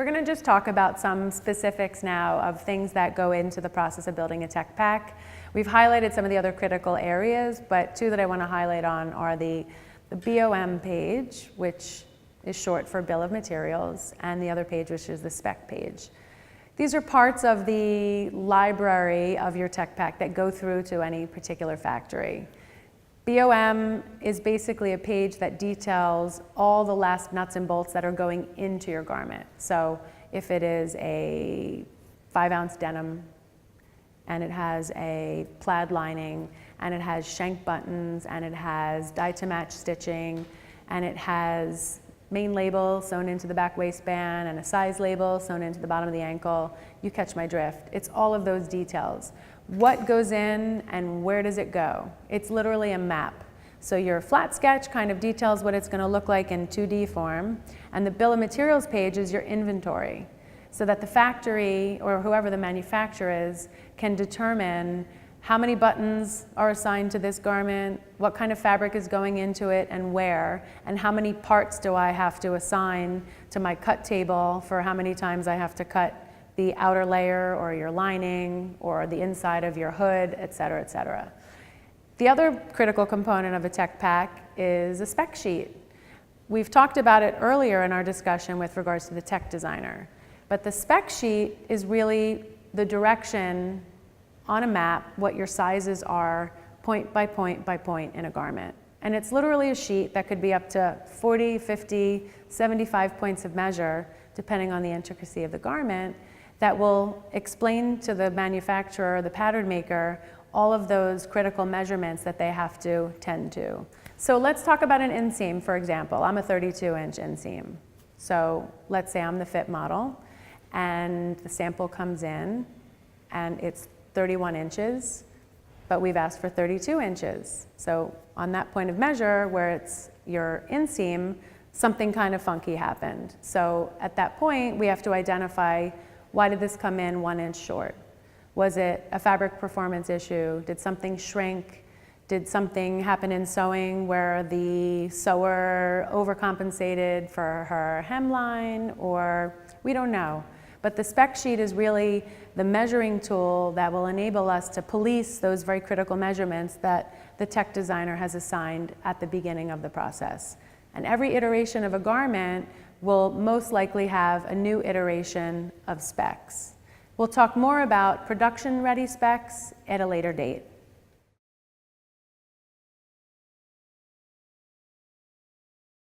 We're going to just talk about some specifics now of things that go into the process of building a tech pack. We've highlighted some of the other critical areas, but two that I want to highlight on are the BOM page, which is short for Bill of Materials, and the other page, which is the spec page. These are parts of the library of your tech pack that go through to any particular factory. BOM is basically a page that details all the last nuts and bolts that are going into your garment. So if it is a 5-ounce denim, and it has a plaid lining, and it has shank buttons, and it has dye-to-match stitching, and it has main label sewn into the back waistband, and a size label sewn into the bottom of the ankle, you catch my drift. It's all of those details. What goes in and where does it go? It's literally a map. So your flat sketch kind of details what it's going to look like in 2D form, and the bill of materials page is your inventory, so that the factory or whoever the manufacturer is can determine how many buttons are assigned to this garment, what kind of fabric is going into it and where, and how many parts do I have to assign to my cut table for how many times I have to cut the outer layer or your lining or the inside of your hood, et cetera, et cetera. The other critical component of a tech pack is a spec sheet. We've talked about it earlier in our discussion with regards to the tech designer, but the spec sheet is really the direction on a map, what your sizes are point by point by point in a garment. And it's literally a sheet that could be up to 40, 50, 75 points of measure, depending on the intricacy of the garment, that will explain to the manufacturer, the pattern maker, all of those critical measurements that they have to tend to. So let's talk about an inseam, for example. I'm a 32-inch inseam. So let's say I'm the fit model, and the sample comes in, and it's 31 inches, but we've asked for 32 inches. So on that point of measure, where it's your inseam, something kind of funky happened. So at that point, we have to identify, why did this come in 1 inch short? Was it a fabric performance issue? Did something shrink? Did something happen in sewing where the sewer overcompensated for her hemline? Or we don't know. But the spec sheet is really the measuring tool that will enable us to police those very critical measurements that the tech designer has assigned at the beginning of the process. And every iteration of a garment will most likely have a new iteration of specs. We'll talk more about production-ready specs at a later date.